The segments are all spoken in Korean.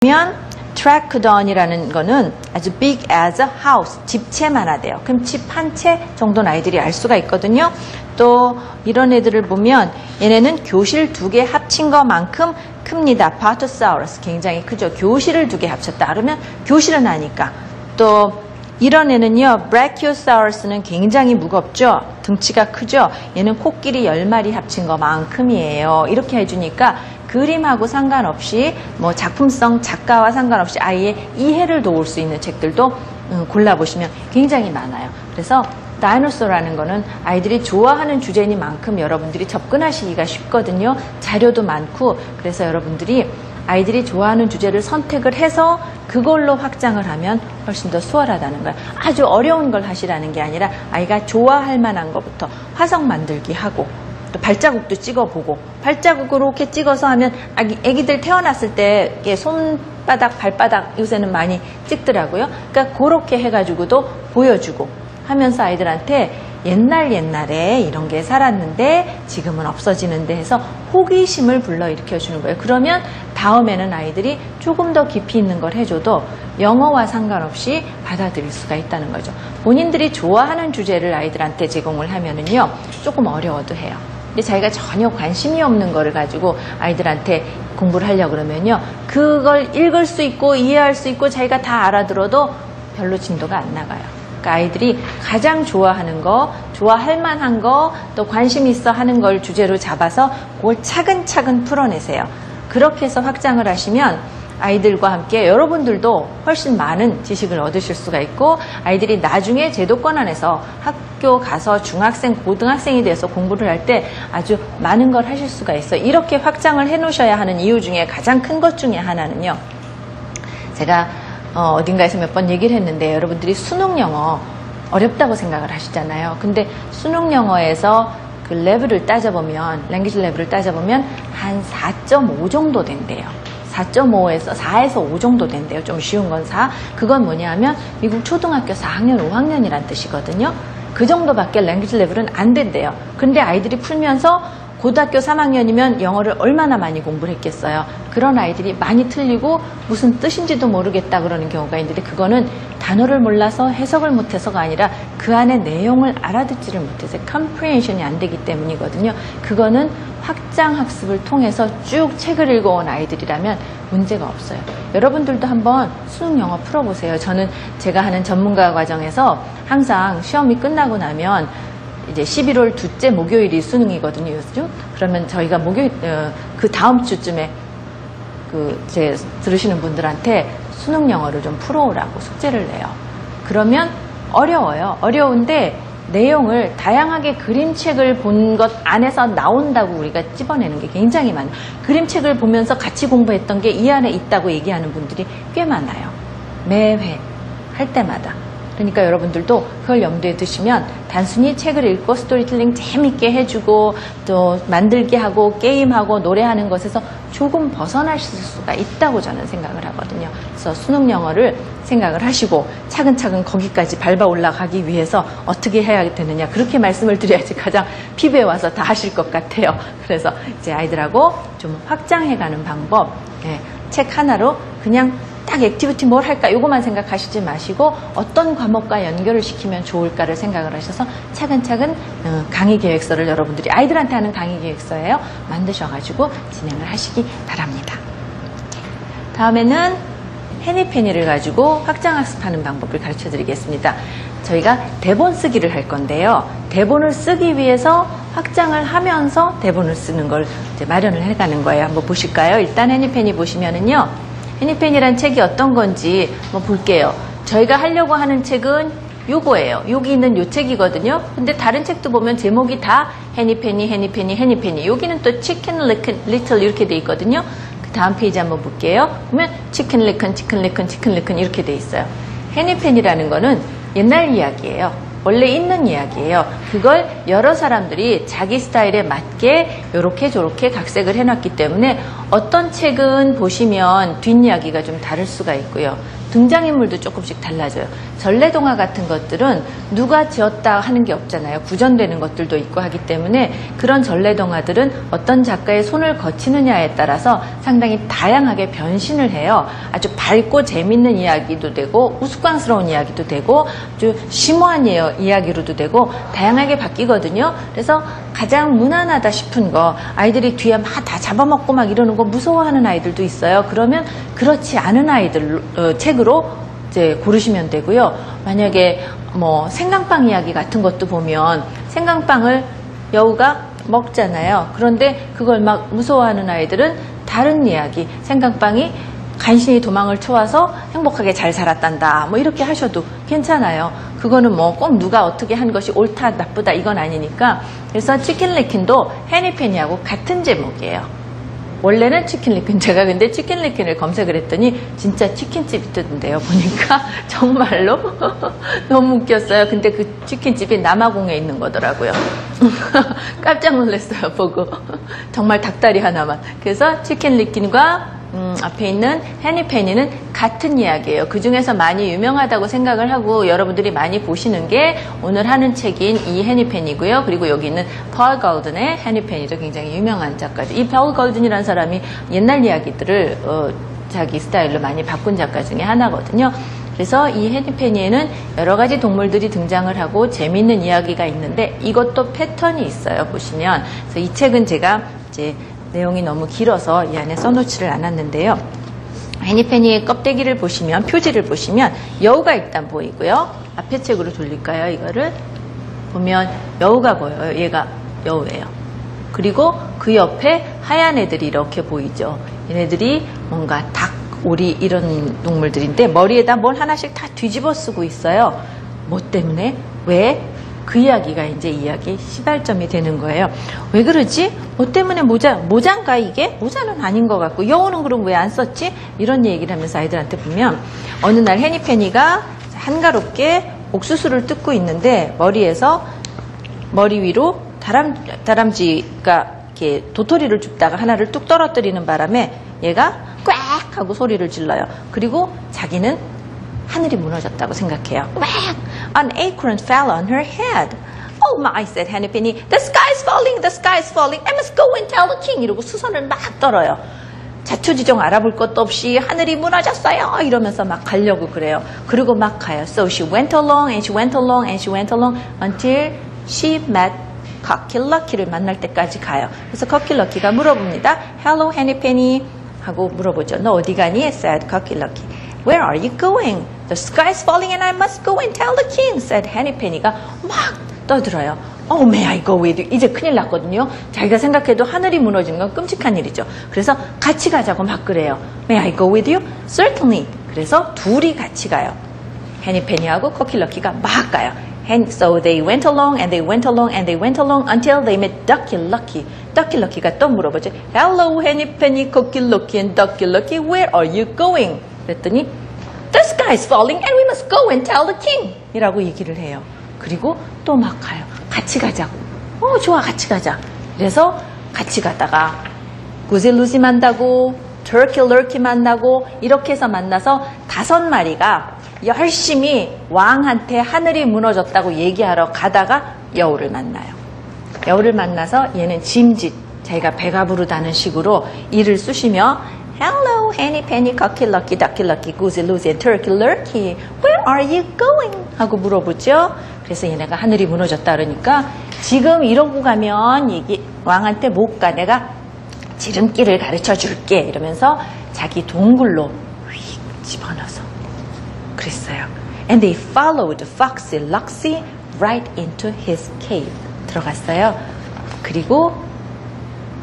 보면 트라크돈이라는 거는 아주 big as a house, 집채만 하대요. 그럼 집 한 채 정도는 아이들이 알 수가 있거든요. 또 이런 애들을 보면 얘네는 교실 2개 합친 것만큼 큽니다. 파토사우루스 굉장히 크죠. 교실을 2개 합쳤다 그러면 교실은 아니까. 또 이런 애는요, 브라키오사우루스는 굉장히 무겁죠. 등치가 크죠. 얘는 코끼리 10마리 합친 것만큼이에요. 이렇게 해주니까 그림하고 상관없이 뭐 작품성 작가와 상관없이 아이의 이해를 도울 수 있는 책들도 골라보시면 굉장히 많아요. 그래서 다이노소라는 거는 아이들이 좋아하는 주제니만큼 여러분들이 접근하시기가 쉽거든요. 자료도 많고. 그래서 여러분들이 아이들이 좋아하는 주제를 선택을 해서 그걸로 확장을 하면 훨씬 더 수월하다는 거예요. 아주 어려운 걸 하시라는 게 아니라 아이가 좋아할 만한 것부터 화성 만들기 하고 또 발자국도 찍어보고, 발자국으로 이렇게 찍어서 하면 애기들 태어났을 때 이렇게 손바닥, 발바닥 요새는 많이 찍더라고요. 그러니까 그렇게 해가지고도 보여주고 하면서 아이들한테 옛날에 이런 게 살았는데 지금은 없어지는데 해서 호기심을 불러일으켜주는 거예요. 그러면 다음에는 아이들이 조금 더 깊이 있는 걸 해줘도 영어와 상관없이 받아들일 수가 있다는 거죠. 본인들이 좋아하는 주제를 아이들한테 제공을 하면은요, 조금 어려워도 해요. 근데 자기가 전혀 관심이 없는 거를 가지고 아이들한테 공부를 하려고 그러면요, 그걸 읽을 수 있고 이해할 수 있고 자기가 다 알아들어도 별로 진도가 안 나가요. 그러니까 아이들이 가장 좋아하는 거, 좋아할 만한 거, 또 관심 있어 하는 걸 주제로 잡아서 그걸 차근차근 풀어내세요. 그렇게 해서 확장을 하시면 아이들과 함께 여러분들도 훨씬 많은 지식을 얻으실 수가 있고, 아이들이 나중에 제도권 안에서 학교 가서 중학생, 고등학생이 돼서 공부를 할 때 아주 많은 걸 하실 수가 있어요. 이렇게 확장을 해 놓으셔야 하는 이유 중에 가장 큰 것 중에 하나는요, 제가 어딘가에서 몇 번 얘기를 했는데, 여러분들이 수능 영어 어렵다고 생각을 하시잖아요. 근데 수능 영어에서 그 레벨을 따져보면, 랭귀지 레벨을 따져보면 한 4.5 정도 된대요. 4.5에서 4에서 5 정도 된대요. 좀 쉬운 건 4. 그건 뭐냐 하면 미국 초등학교 4학년, 5학년이란 뜻이거든요. 그 정도밖에 랭귀지 레벨은 안 된대요. 근데 아이들이 풀면서 고등학교 3학년이면 영어를 얼마나 많이 공부를 했겠어요. 그런 아이들이 많이 틀리고 무슨 뜻인지도 모르겠다 그러는 경우가 있는데, 그거는 단어를 몰라서 해석을 못해서가 아니라 그 안에 내용을 알아듣지를 못해서 comprehension이 안 되기 때문이거든요. 그거는 확장 학습을 통해서 쭉 책을 읽어온 아이들이라면 문제가 없어요. 여러분들도 한번 수능 영어 풀어보세요. 저는 제가 하는 전문가 과정에서 항상 시험이 끝나고 나면 이제 11월 둘째 목요일이 수능이거든요, 요즘. 그러면 저희가 목요일, 그 다음 주쯤에 제 들으시는 분들한테 수능 영어를 좀 풀어오라고 숙제를 내요. 그러면 어려워요. 어려운데 내용을 다양하게 그림책을 본 것 안에서 나온다고 우리가 찝어내는 게 굉장히 많아요. 그림책을 보면서 같이 공부했던 게 이 안에 있다고 얘기하는 분들이 꽤 많아요. 매회 할 때마다. 그러니까 여러분들도 그걸 염두에 두시면 단순히 책을 읽고 스토리텔링 재밌게 해주고 또 만들기 하고 게임하고 노래하는 것에서 조금 벗어나실 수가 있다고 저는 생각을 하거든요. 그래서 수능 영어를 생각을 하시고 차근차근 거기까지 밟아 올라가기 위해서 어떻게 해야 되느냐, 그렇게 말씀을 드려야지 가장 피부에 와서 다 하실 것 같아요. 그래서 이제 아이들하고 좀 확장해가는 방법, 책 하나로 그냥 딱 액티비티 뭘 할까 이것만 생각하시지 마시고 어떤 과목과 연결을 시키면 좋을까를 생각을 하셔서 차근차근 강의 계획서를, 여러분들이 아이들한테 하는 강의 계획서예요, 만드셔가지고 진행을 하시기 바랍니다. 다음에는 해니페니를 가지고 확장학습하는 방법을 가르쳐 드리겠습니다. 저희가 대본 쓰기를 할 건데요, 대본을 쓰기 위해서 확장을 하면서 대본을 쓰는 걸 이제 마련을 해가는 거예요. 한번 보실까요? 일단 해니페니 보시면은요, 해니페니란 책이 어떤 건지 한번 볼게요. 저희가 하려고 하는 책은 요거예요. 여기 있는 요 책이거든요. 근데 다른 책도 보면 제목이 다 해니페니. 여기는 또 치킨 리틀 이렇게 돼 있거든요. 그 다음 페이지 한번 볼게요. 보면 치킨 리큰 이렇게 돼 있어요. 해니페니라는 거는 옛날 이야기예요. 원래 있는 이야기예요. 그걸 여러 사람들이 자기 스타일에 맞게 요렇게 저렇게 각색을 해놨기 때문에 어떤 책은 보시면 뒷이야기가 좀 다를 수가 있고요. 등장인물도 조금씩 달라져요. 전래동화 같은 것들은 누가 지었다 하는 게 없잖아요. 구전되는 것들도 있고 하기 때문에 그런 전래동화들은 어떤 작가의 손을 거치느냐에 따라서 상당히 다양하게 변신을 해요. 아주 밝고 재밌는 이야기도 되고 우스꽝스러운 이야기도 되고 아주 심오한 이야기로도 되고 다양하게 바뀌거든요. 그래서 가장 무난하다 싶은 거, 아이들이 뒤에 막 다 잡아먹고 막 이러는 거 무서워하는 아이들도 있어요. 그러면 그렇지 않은 아이들 책으로 이제 고르시면 되고요. 만약에 뭐 생강빵 이야기 같은 것도 보면 생강빵을 여우가 먹잖아요. 그런데 그걸 막 무서워하는 아이들은 다른 이야기, 생강빵이 간신히 도망을 쳐와서 행복하게 잘 살았단다. 뭐 이렇게 하셔도 괜찮아요. 그거는 뭐 꼭 누가 어떻게 한 것이 옳다, 나쁘다 이건 아니니까. 그래서 치킨 리킨도 해니페니하고 같은 제목이에요. 원래는 치킨 리킨, 제가 근데 치킨 리킨을 검색을 했더니 진짜 치킨집이 뜨던데요. 보니까 정말로 너무 웃겼어요. 근데 그 치킨집이 남아공에 있는 거더라고요. 깜짝 놀랐어요, 보고. 정말 닭다리 하나만. 그래서 치킨 리킨과 앞에 있는 해니페니는 같은 이야기예요. 그 중에서 많이 유명하다고 생각을 하고 여러분들이 많이 보시는 게 오늘 하는 책인 이 해니페니고요. 그리고 여기 있는 펄 골든의 해니페니도 굉장히 유명한 작가죠. 이 펄 골든이라는 사람이 옛날 이야기들을 자기 스타일로 많이 바꾼 작가 중에 하나거든요. 그래서 이 해니페니에는 여러 가지 동물들이 등장을 하고 재미있는 이야기가 있는데 이것도 패턴이 있어요. 보시면. 그래서 이 책은 제가 이제 내용이 너무 길어서 이 안에 써놓지를 않았는데요. 해니페니의 껍데기를 보시면, 표지를 보시면 여우가 일단 보이고요. 앞에 책으로 돌릴까요? 이거를 보면 여우가 보여요. 얘가 여우예요. 그리고 그 옆에 하얀 애들이 이렇게 보이죠. 얘네들이 뭔가 닭, 오리 이런 동물들인데 머리에다 뭘 하나씩 다 뒤집어 쓰고 있어요. 뭐 때문에? 왜? 그 이야기가 이제 이야기의 시발점이 되는 거예요. 왜 그러지? 뭐 때문에 모자인가 이게? 모자는 아닌 것 같고 여우는 그럼 왜 안 썼지? 이런 얘기를 하면서 아이들한테 보면 어느 날 해니페니가 한가롭게 옥수수를 뜯고 있는데 머리 위로 다람쥐가 이렇게 도토리를 줍다가 하나를 뚝 떨어뜨리는 바람에 얘가 꽥 하고 소리를 질러요. 그리고 자기는 하늘이 무너졌다고 생각해요. An acorn fell on her head. Oh my, said Hennypenny. The sky is falling, the sky is falling. I must go and tell the king. 이러고 수선을 막 떨어요. 자초지종 알아볼 것도 없이 하늘이 무너졌어요. 이러면서 막 가려고 그래요. 그리고 막 가요. So she went along and she went along and she went along until she met Cocky Lucky를 만날 때까지 가요. 그래서 Cocky Lucky가 물어봅니다. Hello, Hennypenny. 하고 물어보죠. 너 어디 가니? said Cocky Lucky. Where are you going? The sky is falling and I must go and tell the king, said Hennypenny가 막 떠들어요. Oh, may I go with you? 이제 큰일 났거든요. 자기가 생각해도 하늘이 무너지는 건 끔찍한 일이죠. 그래서 같이 가자고 막 그래요. May I go with you? Certainly. 그래서 둘이 같이 가요. 해니페니하고 코키럭키가 막 가요. And so they went along and they went along and they went along until they met Ducky Lucky. Ducky Lucky가 또 물어보죠. Hello, Hennypenny, Cocky Lucky and Ducky Lucky, where are you going? 그랬더니 The sky is falling and we must go and tell the king. 이라고 얘기를 해요. 그리고 또 막 가요. 같이 가자고. 좋아, 같이 가자. 그래서 같이 가다가 구질루지 만나고 터키 럭키 만나고 이렇게 해서 만나서 5마리가 열심히 왕한테 하늘이 무너졌다고 얘기하러 가다가 여우를 만나요. 여우를 만나서 얘는 짐짓, 자기가 배가 부르다는 식으로 이를 쑤시며 Hello, Hennypenny, Cocky Lucky, Ducky Lucky, Goosey Lucy, and Turkey Lurkey. Where are you going? 하고 물어보죠. 그래서 얘네가 하늘이 무너졌다 그러니까 지금 이러고 가면 왕한테 못 가. 내가 지름길을 가르쳐 줄게. 이러면서 자기 동굴로 휙 집어넣어서 그랬어요. And they followed Foxy Luxy right into his cave. 들어갔어요. 그리고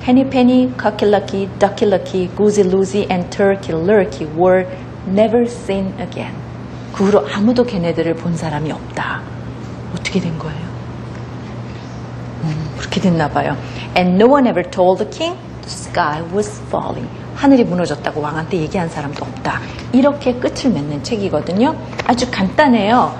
Hennypenny, Cocky Lucky, Ducky Lucky, Goosey Lucy, and Turkey Lurkey were never seen again. 그 후로 아무도 걔네들을 본 사람이 없다. 어떻게 된 거예요? 그렇게 됐나 봐요. And no one ever told the king the sky was falling. 하늘이 무너졌다고 왕한테 얘기한 사람도 없다. 이렇게 끝을 맺는 책이거든요. 아주 간단해요.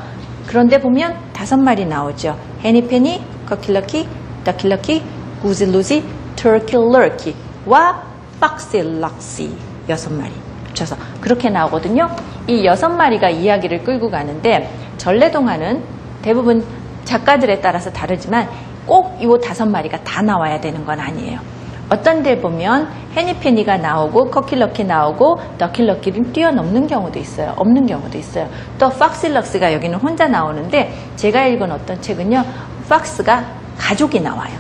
그런데 보면 5마리 나오죠. Hennypenny, Cocky Lucky, Ducky Lucky, Goosey Lucy, Turkey Lurkey와 Foxy Luxy 6마리 합쳐서 그렇게 나오거든요. 이 6마리가 이야기를 끌고 가는데 전래동화는 대부분 작가들에 따라서 다르지만 꼭 이 5마리가 다 나와야 되는 건 아니에요. 어떤 데 보면 해니페니가 나오고 커킬러키 나오고 더킬러키를 뛰어넘는 경우도 있어요. 없는 경우도 있어요. 또 팍실럭스가 여기는 혼자 나오는데 제가 읽은 어떤 책은요. 팍스가 가족이 나와요.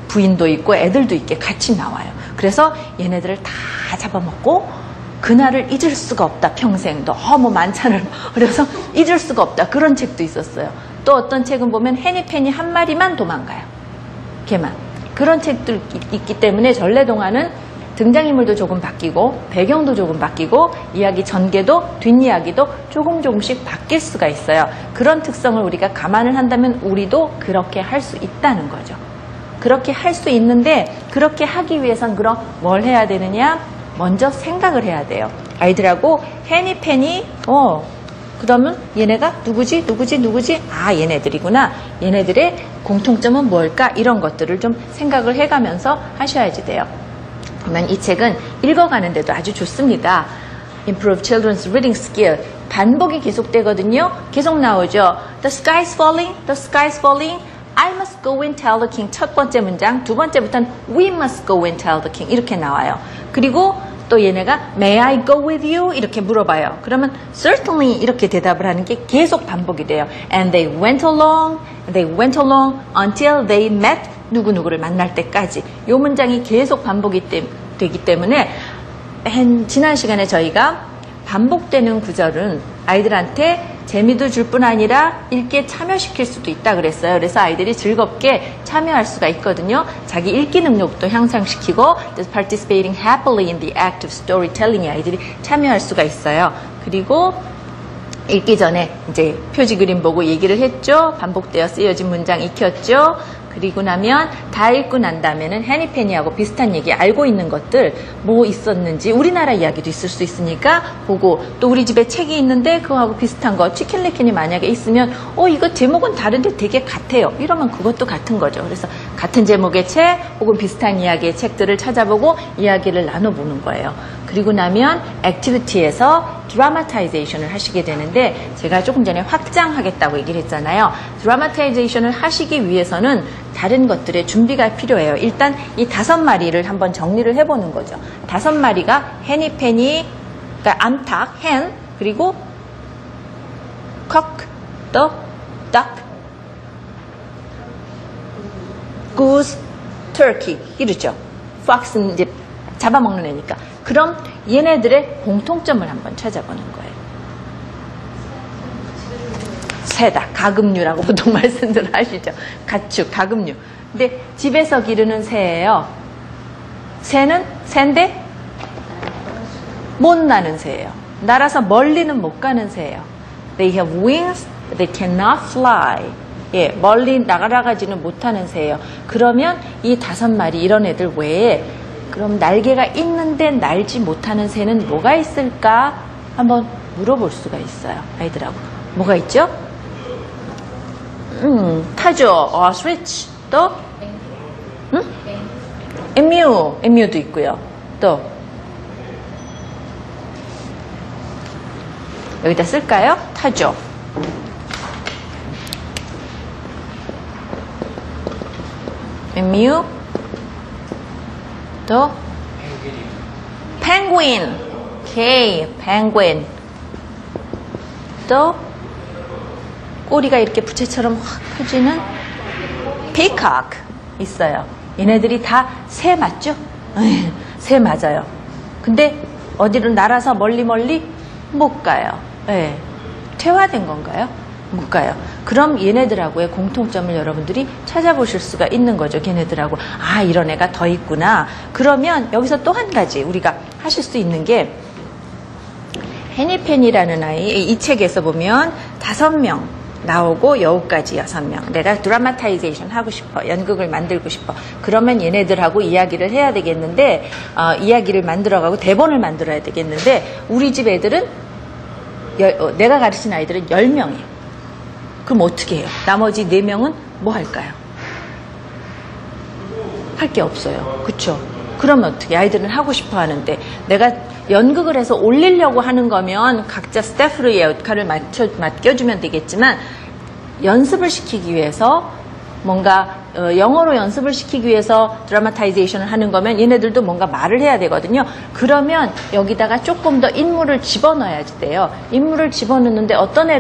부인도 있고 애들도 있게 같이 나와요. 그래서 얘네들을 다 잡아먹고 그날을 잊을 수가 없다. 평생 너무 만찬을 그래서 잊을 수가 없다. 그런 책도 있었어요. 또 어떤 책은 보면 해니페니 한 마리만 도망가요. 걔만. 그런 책들 있기 때문에 전래동화는 등장인물도 조금 바뀌고 배경도 조금 바뀌고 이야기 전개도 뒷이야기도 조금씩 바뀔 수가 있어요. 그런 특성을 우리가 감안을 한다면 우리도 그렇게 할 수 있다는 거죠. 그렇게 할 수 있는데 그렇게 하기 위해선 그럼 뭘 해야 되느냐? 먼저 생각을 해야 돼요. 아이들하고 해니페니 그러면 얘네가 누구지? 아, 얘네들이구나. 얘네들의 공통점은 뭘까? 이런 것들을 좀 생각을 해가면서 하셔야지 돼요. 그러면 이 책은 읽어가는데도 아주 좋습니다. Improve Children's Reading Skill. 반복이 계속되거든요. 계속 나오죠. The sky is falling. The sky is falling. I must go and tell the king. 첫 번째 문장. 두 번째부터는 We must go and tell the king. 이렇게 나와요. 그리고 또 얘네가 May I go with you? 이렇게 물어봐요. 그러면 Certainly 이렇게 대답을 하는 게 계속 반복이 돼요. And they went along until they met 누구누구를 만날 때까지. 이 문장이 계속 반복이 되기 때문에 지난 시간에 저희가 반복되는 구절은 아이들한테 재미도 줄 뿐 아니라 읽기에 참여시킬 수도 있다 그랬어요. 그래서 아이들이 즐겁게 참여할 수가 있거든요. 자기 읽기 능력도 향상시키고 participating happily in the act of storytelling에 아이들이 참여할 수가 있어요. 그리고 읽기 전에 이제 표지 그림 보고 얘기를 했죠. 반복되어 쓰여진 문장 익혔죠. 그리고 나면 다 읽고 난 다음에는 해니페니하고 비슷한 얘기 알고 있는 것들 뭐 있었는지 우리나라 이야기도 있을 수 있으니까 보고 또 우리 집에 책이 있는데 그거하고 비슷한 거 치킨레킨이 만약에 있으면 이거 제목은 다른데 되게 같아요. 이러면 그것도 같은 거죠. 그래서 같은 제목의 책 혹은 비슷한 이야기의 책들을 찾아보고 이야기를 나눠보는 거예요. 그리고 나면 액티비티에서 드라마타이제이션을 하시게 되는데 제가 조금 전에 확장하겠다고 얘기를 했잖아요. 드라마타이제이션을 하시기 위해서는 다른 것들의 준비가 필요해요. 일단 이 5마리를 한번 정리를 해보는 거죠. 5마리가 해니페니, 그러니까 암탉, hen, 그리고 cock, the, duck, goose, turkey 이러죠. fox는 이제 잡아먹는 애니까. 그럼 얘네들의 공통점을 한번 찾아보는 거예요. 새다. 가금류라고 보통 말씀들 하시죠. 가축, 가금류. 근데 집에서 기르는 새예요. 새는 새인데 못 나는 새예요. 날아서 멀리는 못 가는 새예요. They have wings, but they cannot fly. 예, 멀리 날아가지는 못하는 새예요. 그러면 이 5마리 이런 애들 외에 그럼 날개가 있는데 날지 못하는 새는 뭐가 있을까? 한번 물어볼 수가 있어요. 아이들하고. 뭐가 있죠? 타조, ostrich, 또? 에뮤도 있고요. 또? 여기다 쓸까요? 타조. 에뮤. 또? 펭귄. 오케이, 펭귄. 또? 꼬리가 이렇게 부채처럼 확 펴지는 peacock 있어요. 얘네들이 다 새 맞죠? 새 맞아요. 근데 어디로 날아서 멀리 못 가요. 네. 퇴화된 건가요? 못 가요. 그럼 얘네들하고의 공통점을 여러분들이 찾아보실 수가 있는 거죠. 걔네들하고. 아, 이런 애가 더 있구나. 그러면 여기서 또 한 가지 우리가 하실 수 있는 게 해니페니라는 아이, 이 책에서 보면 5명 나오고 여우까지 6명. 내가 드라마타이제이션 하고 싶어. 연극을 만들고 싶어. 그러면 얘네들하고 이야기를 해야 되겠는데 이야기를 만들어가고 대본을 만들어야 되겠는데 우리 집 애들은 내가 가르친 아이들은 10명이에요. 그럼 어떻게 해요? 나머지 4명은 뭐 할까요? 할 게 없어요. 그쵸? 그러면 어떻게? 아이들은 하고 싶어 하는데 내가 연극을 해서 올리려고 하는 거면 각자 스태프의 역할을 맡겨주면 되겠지만 연습을 시키기 위해서 뭔가 영어로 연습을 시키기 위해서 드라마타이제이션을 하는 거면 얘네들도 뭔가 말을 해야 되거든요. 그러면 여기다가 조금 더 인물을 집어넣어야지 돼요. 인물을 집어넣는데 어떤 애를